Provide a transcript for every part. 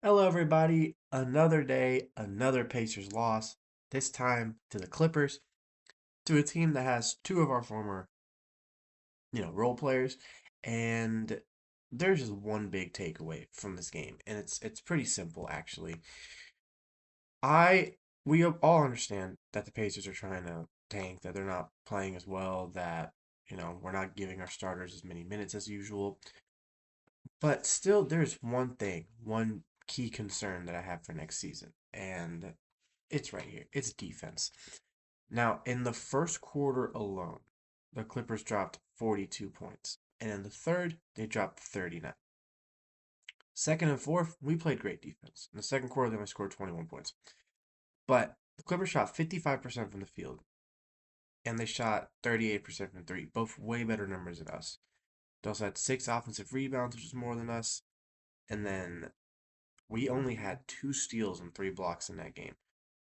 Hello, everybody. Another day, another Pacers loss. This time to the Clippers, to a team that has two of our former, role players. And there's just one big takeaway from this game, and it's pretty simple actually. I we all understand that the Pacers are trying to tank, that they're not playing as well, that we're not giving our starters as many minutes as usual. But still, there's one thing, one key concern that I have for next season, and it's right here. It's defense. Now, in the first quarter alone, the Clippers dropped 42 points. And in the third, they dropped 39. Second and fourth, we played great defense. In the second quarter, they only scored 21 points. But the Clippers shot 55% from the field, and they shot 38% from three, both way better numbers than us. They also had six offensive rebounds, which is more than us. And then we only had two steals and three blocks in that game.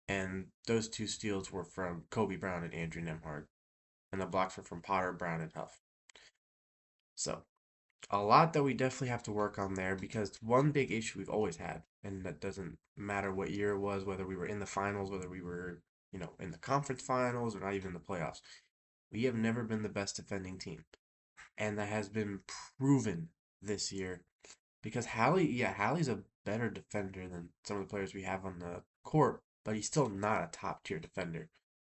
And those two steals were from Kobe Brown and Andrew Nemhard. And the blocks were from Potter, Brown, and Huff. So a lot that we definitely have to work on there because one big issue we've always had, and that doesn't matter what year it was, whether we were in the finals, whether we were, in the conference finals or not even in the playoffs. We have never been the best defending team. And that has been proven this year because Hallie's a better defender than some of the players we have on the court, but he's still not a top tier defender.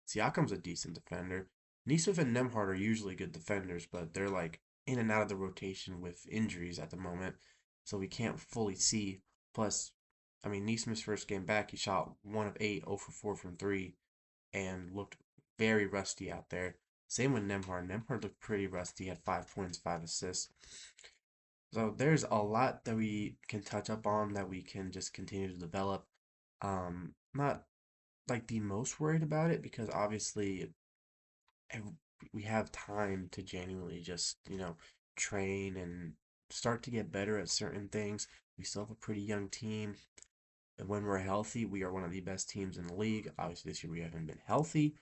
Siakam's a decent defender. Nesmith and Nemhard are usually good defenders, but they're like in and out of the rotation with injuries at the moment, so we can't fully see. Plus, I mean, Nesmith's first game back, he shot 1 of 8, 0 for 4 from 3, and looked very rusty out there. Same with Nemhard. Nemhard looked pretty rusty, had 5 points, 5 assists. So there's a lot that we can touch up on that we can just continue to develop. Not like the most worried about it because obviously we have time to genuinely just, train and start to get better at certain things. We still have a pretty young team. And when we're healthy, we are one of the best teams in the league. Obviously, this year we haven't been healthy.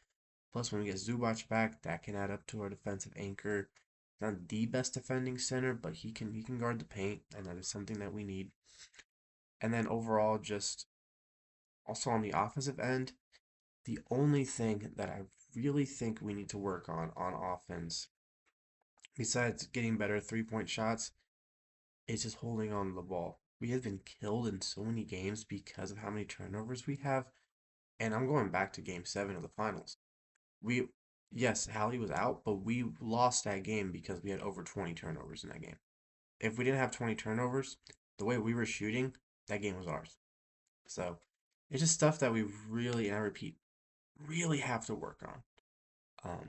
Plus, when we get Zubac back, that can add up to our defensive anchor. Not the best defending center, but he can guard the paint, and that is something that we need. And then overall, just also on the offensive end, the only thing that I really think we need to work on offense, besides getting better 3-point shots, is just holding on to the ball. We have been killed in so many games because of how many turnovers we have. And I'm going back to game 7 of the finals. We Yes, Hallie was out, but we lost that game because we had over 20 turnovers in that game. If we didn't have 20 turnovers, the way we were shooting, that game was ours. So it's just stuff that we really, and I repeat, really have to work on.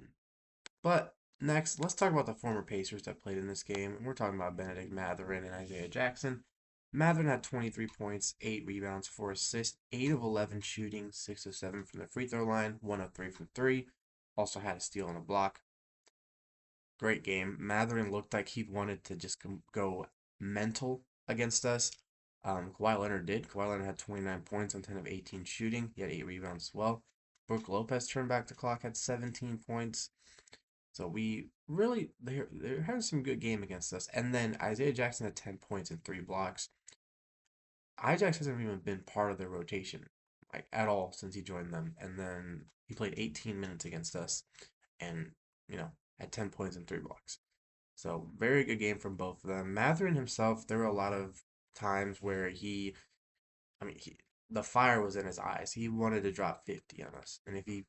But next, let's talk about the former Pacers that played in this game. And we're talking about Benedict Mathurin and Isaiah Jackson. Mathurin had 23 points, 8 rebounds, 4 assists, 8 of 11 shooting, 6 of 7 from the free throw line, 1 of 3 from 3. Also had a steal and a block. Great game. Mathurin looked like he wanted to just go mental against us. Kawhi Leonard did. Kawhi Leonard had 29 points on 10 of 18 shooting. He had 8 rebounds as well. Brook Lopez turned back the clock, had 17 points. So we really they're having some good game against us. And then Isaiah Jackson had 10 points and 3 blocks. Ajax hasn't even been part of their rotation like at all since he joined them. And then he played 18 minutes against us and, had 10 points and 3 blocks. So very good game from both of them. Mathurin himself, there were a lot of times where I mean, the fire was in his eyes. He wanted to drop 50 on us. And if he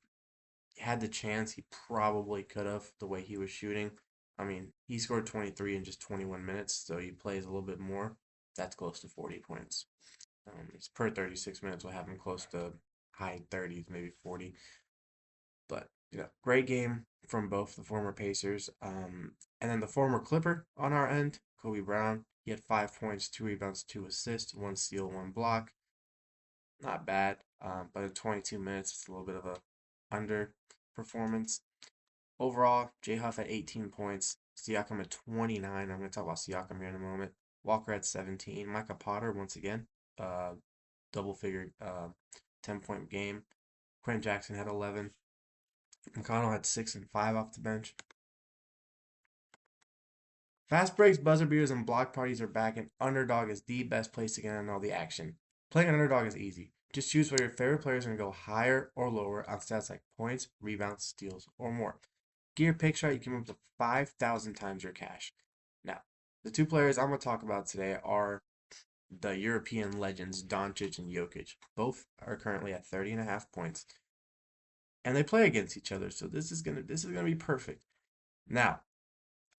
had the chance, he probably could have the way he was shooting. I mean, he scored 23 in just 21 minutes, so he plays a little bit more. That's close to 40 points. It's per 36 minutes. We'll have him close to high 30s, maybe 40. But, great game from both the former Pacers. And then the former Clipper on our end, Kobe Brown. He had 5 points, 2 rebounds, 2 assists, 1 steal, 1 block. Not bad. But in 22 minutes, it's a little bit of a underperformance. Overall, J Huff at 18 points, Siakam at 29. I'm going to talk about Siakam here in a moment. Walker at 17. Micah Potter, once again, uh, double figure 10-point game. Quentin Jackson had 11. McConnell had 6 and 5 off the bench. Fast breaks, buzzer beaters, and block parties are back, and Underdog is the best place to get in all the action. Playing an underdog is easy. Just choose whether your favorite player is going to go higher or lower on stats like points, rebounds, steals, or more. Get your picks right, you can move up to 5,000 times your cash. Now, the two players I'm going to talk about today are the European legends Doncic and Jokic. Both are currently at 30 and a half points, and they play against each other, so this is gonna be perfect. Now,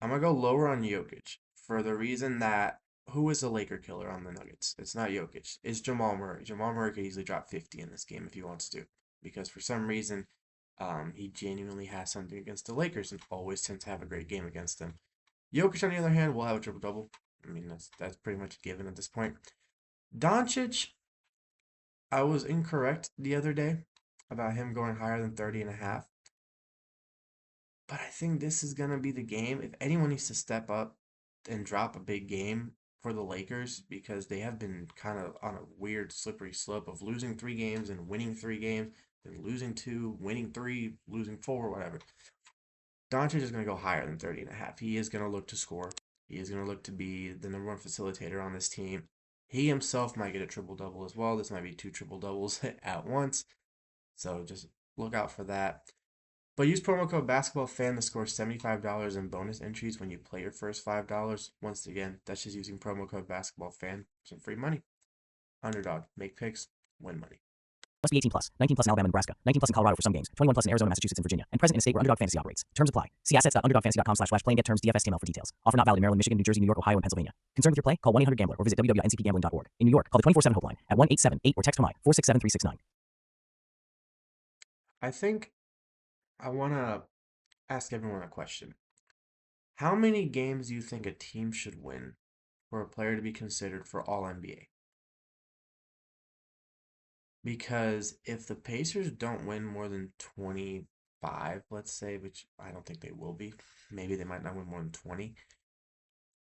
I'm gonna go lower on Jokic for the reason that who is the Laker killer on the Nuggets? It's not Jokic. It's Jamal Murray. Jamal Murray could easily drop 50 in this game if he wants to, because for some reason, he genuinely has something against the Lakers and always tends to have a great game against them. Jokic, on the other hand, will have a triple double. I mean, that's pretty much a given at this point. Doncic, I was incorrect the other day about him going higher than 30 and a half. But I think this is going to be the game. If anyone needs to step up and drop a big game for the Lakers, because they have been kind of on a weird slippery slope of losing 3 games and winning 3 games, then losing two, winning three, losing four, whatever. Doncic is going to go higher than 30 and a half. He is going to look to score. He is going to look to be the number one facilitator on this team. He himself might get a triple double as well. This might be two triple doubles at once. So just look out for that. But use promo code BasketballFan to score $75 in bonus entries when you play your first $5. Once again, that's just using promo code BasketballFan for some free money. Underdog, make picks, win money. Must be 18 plus. 19 plus in Alabama and Nebraska. 19 plus in Colorado for some games. 21 plus in Arizona, Massachusetts, and Virginia. And present in a state where Underdog Fantasy operates. Terms apply. See assets.underdogfantasy.com/play and get terms DFSTML for details. Offer not valid in Maryland, Michigan, New Jersey, New York, Ohio, and Pennsylvania. Concerned with your play? Call 1-800-GAMBLER or visit www.ncpgambling.org. In New York, call the 24/7 helpline at 1-877-8 or text PMI 467-369. I think I want to ask everyone a question. How many games do you think a team should win for a player to be considered for All NBA? Because if the Pacers don't win more than 25, let's say, which I don't think they will be, maybe they might not win more than 20.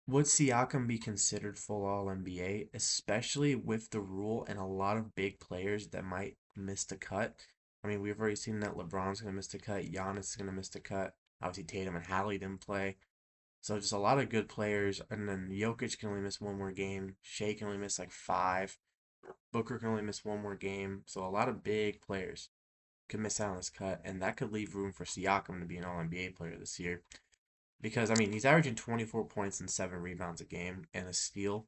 Would Siakam be considered full All NBA, especially with the rule and a lot of big players that might miss the cut? I mean, we've already seen that LeBron's going to miss the cut, Giannis is going to miss the cut. Obviously, Tatum and Hallie didn't play. So just a lot of good players, and then Jokic can only miss one more game. Shea can only miss like five. Booker can only miss one more game. So a lot of big players could miss out on this cut, and that could leave room for Siakam to be an All NBA player this year. Because I mean, he's averaging 24 points and 7 rebounds a game and a steal.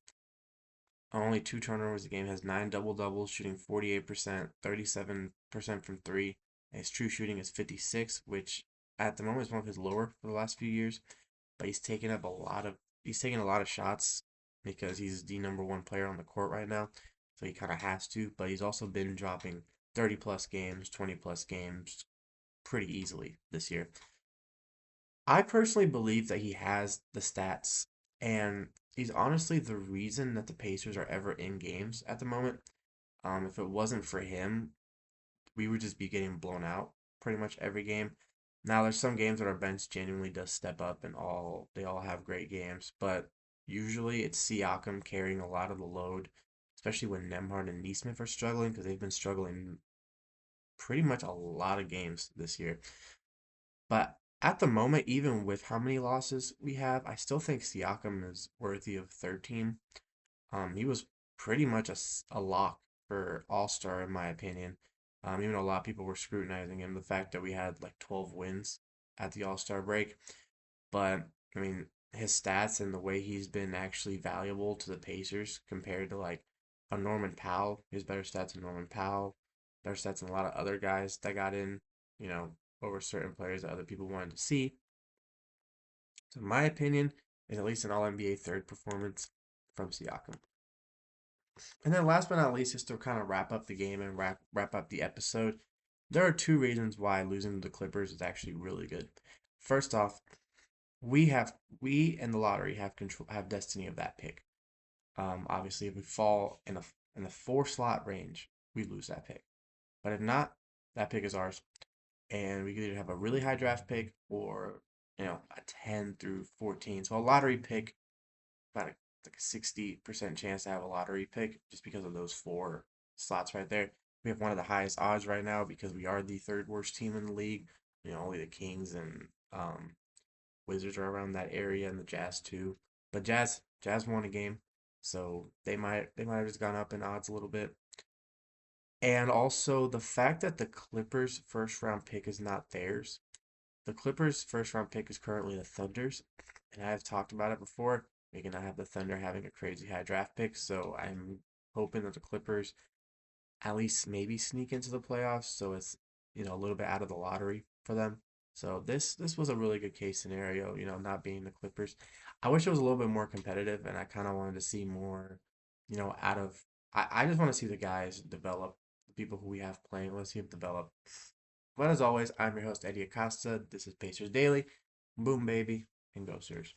Only 2 turnovers a game. Has 9 double doubles, shooting 48%, 37% from three. And his true shooting is 56, which at the moment is one of his lower for the last few years. But he's taking a lot of shots because he's the number one player on the court right now. So he kind of has to. But he's also been dropping 30 plus games, 20 plus games pretty easily this year. I personally believe that he has the stats, and he's honestly the reason that the Pacers are ever in games at the moment. If it wasn't for him, we would just be getting blown out pretty much every game. Now, there's some games that our bench genuinely does step up, and they all have great games, but usually it's Siakam carrying a lot of the load, especially when Nemhard and Neesmith are struggling because they've been struggling pretty much a lot of games this year. But at the moment, even with how many losses we have, I still think Siakam is worthy of third team. He was pretty much a lock for All Star in my opinion. Even though a lot of people were scrutinizing him, the fact that we had like 12 wins at the All Star break. But I mean, his stats and the way he's been actually valuable to the Pacers compared to like a Norman Powell. He has better stats than Norman Powell, better stats than a lot of other guys that got in, you know, over certain players that other people wanted to see. So, in my opinion, is at least an All NBA third performance from Siakam. And then, last but not least, just to kind of wrap up the game and wrap up the episode, there are two reasons why losing to the Clippers is actually really good. First off, we and the lottery have destiny of that pick. Obviously, if we fall in the 4 slot range, we lose that pick. But if not, that pick is ours, and we could either have a really high draft pick or a 10 through 14. So a lottery pick, about like a 60% chance to have a lottery pick just because of those 4 slots right there. We have one of the highest odds right now because we are the third worst team in the league. Only the Kings and Wizards are around that area, and the Jazz too. But Jazz won a game. So they might have just gone up in odds a little bit. And also the fact that the Clippers first round pick is not theirs. The Clippers first round pick is currently the Thunder's, and I've talked about it before. We're gonna have the Thunder having a crazy high draft pick, so I'm hoping that the Clippers at least maybe sneak into the playoffs, so it's a little bit out of the lottery for them. So this was a really good case scenario, not being the Clippers. I wish it was a little bit more competitive, and I kind of wanted to see more, out of. I just want to see the guys develop, the people who we have playing. Let's see them develop. But as always, I'm your host Eddie Acosta. This is Pacers Daily. Boom, baby, and go, Sirs.